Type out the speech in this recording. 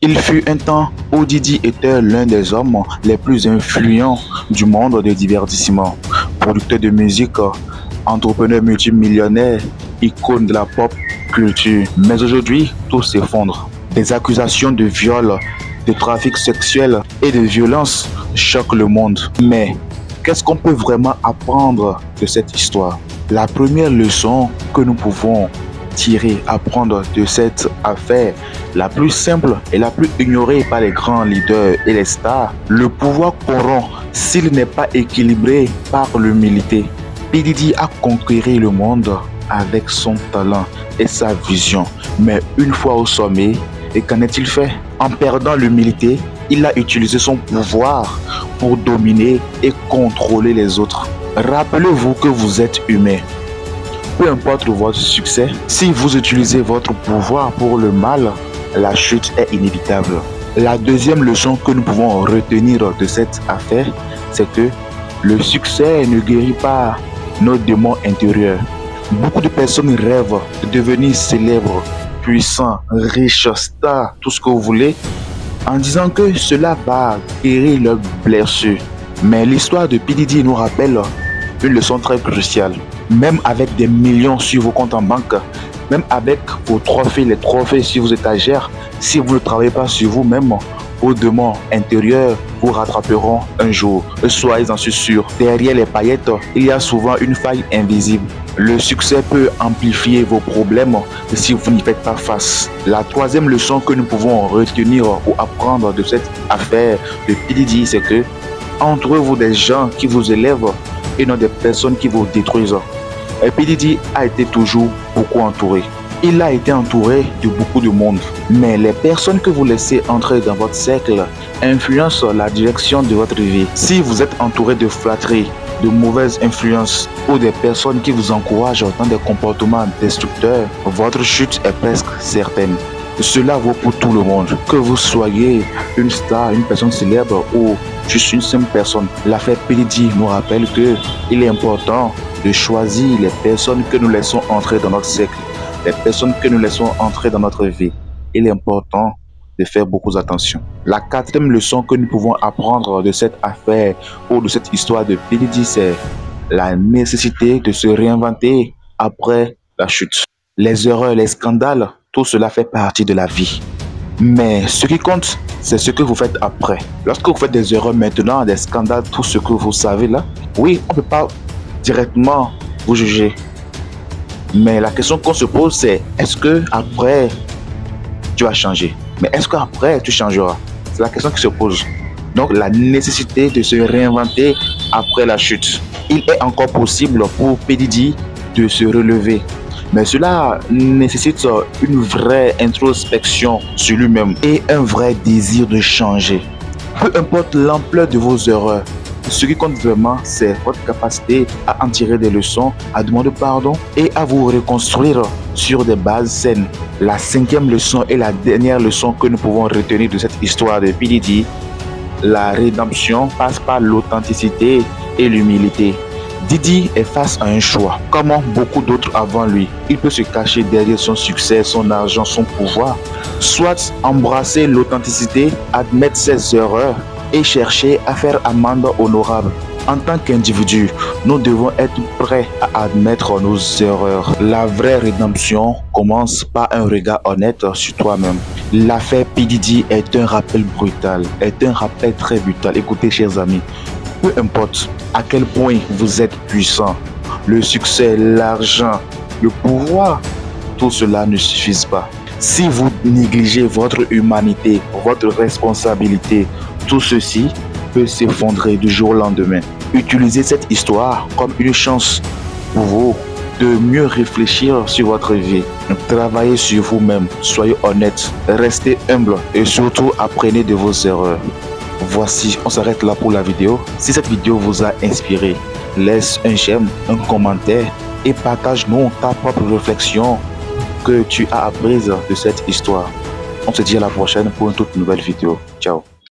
Il fut un temps où Diddy était l'un des hommes les plus influents du monde des divertissements. Producteur de musique, entrepreneur multimillionnaire, icône de la pop culture. Mais aujourd'hui, tout s'effondre. Des accusations de viol, de trafic sexuel et de violence choquent le monde. Mais qu'est-ce qu'on peut vraiment apprendre de cette histoire? La première leçon que nous pouvons apprendre de cette affaire, la plus simple et la plus ignorée par les grands leaders et les stars, le pouvoir corrompt s'il n'est pas équilibré par l'humilité. P. Diddy a conquéri le monde avec son talent et sa vision, mais une fois au sommet, et qu'en est-il fait? En perdant l'humilité, il a utilisé son pouvoir pour dominer et contrôler les autres. Rappelez-vous que vous êtes humain. Peu importe votre succès, si vous utilisez votre pouvoir pour le mal, la chute est inévitable. La deuxième leçon que nous pouvons retenir de cette affaire, c'est que le succès ne guérit pas nos démons intérieurs. Beaucoup de personnes rêvent de devenir célèbres, puissants, riches, stars, tout ce que vous voulez, en disant que cela va guérir leurs blessures. Mais l'histoire de P. Diddy nous rappelle une leçon très cruciale. Même avec des millions sur vos comptes en banque, même avec vos trophées, les trophées sur vos étagères, si vous ne travaillez pas sur vous-même, vos démons intérieurs vous rattraperont un jour. Soyez-en sûrs. Derrière les paillettes, il y a souvent une faille invisible. Le succès peut amplifier vos problèmes si vous n'y faites pas face. La troisième leçon que nous pouvons retenir ou apprendre de cette affaire de P. Diddy, c'est que entourez-vous des gens qui vous élèvent et non des personnes qui vous détruisent. Et P. Diddy a été toujours beaucoup entouré. Il a été entouré de beaucoup de monde. Mais les personnes que vous laissez entrer dans votre cercle influencent la direction de votre vie. Si vous êtes entouré de flatteries, de mauvaises influences ou des personnes qui vous encouragent dans des comportements destructeurs, votre chute est presque certaine. Cela vaut pour tout le monde. Que vous soyez une star, une personne célèbre ou juste une simple personne. L'affaire P. Diddy nous rappelle qu'il est important de choisir les personnes que nous laissons entrer dans notre cercle, les personnes que nous laissons entrer dans notre vie. Il est important de faire beaucoup attention. La quatrième leçon que nous pouvons apprendre de cette affaire ou de cette histoire de P. Diddy, c'est la nécessité de se réinventer après la chute. Les erreurs, les scandales, tout cela fait partie de la vie. Mais ce qui compte, c'est ce que vous faites après. Lorsque vous faites des erreurs maintenant, des scandales, tout ce que vous savez là, oui, on ne peut pas directement vous juger. Mais la question qu'on se pose, c'est est-ce que après tu vas changer? Mais est-ce qu'après tu changeras? C'est la question qui se pose. Donc la nécessité de se réinventer après la chute. Il est encore possible pour P. Diddy de se relever. Mais cela nécessite une vraie introspection sur lui-même et un vrai désir de changer. Peu importe l'ampleur de vos erreurs, ce qui compte vraiment, c'est votre capacité à en tirer des leçons, à demander pardon et à vous reconstruire sur des bases saines. La cinquième leçon et la dernière leçon que nous pouvons retenir de cette histoire de P. Diddy, la rédemption passe par l'authenticité et l'humilité. Diddy est face à un choix. Comme beaucoup d'autres avant lui, il peut se cacher derrière son succès, son argent, son pouvoir. Soit embrasser l'authenticité, admettre ses erreurs et chercher à faire amende honorable. En tant qu'individu, nous devons être prêts à admettre nos erreurs. La vraie rédemption commence par un regard honnête sur toi-même. L'affaire P. Diddy est un rappel brutal, est un rappel très brutal. Écoutez, chers amis, peu importe à quel point vous êtes puissant, le succès, l'argent, le pouvoir, tout cela ne suffit pas. Si vous négligez votre humanité, votre responsabilité, tout ceci peut s'effondrer du jour au lendemain. Utilisez cette histoire comme une chance pour vous de mieux réfléchir sur votre vie. Travaillez sur vous-même, soyez honnête, restez humble et surtout apprenez de vos erreurs. Voici, on s'arrête là pour la vidéo. Si cette vidéo vous a inspiré, laisse un j'aime, un commentaire et partage-nous ta propre réflexion que tu as apprise de cette histoire. On se dit à la prochaine pour une toute nouvelle vidéo. Ciao.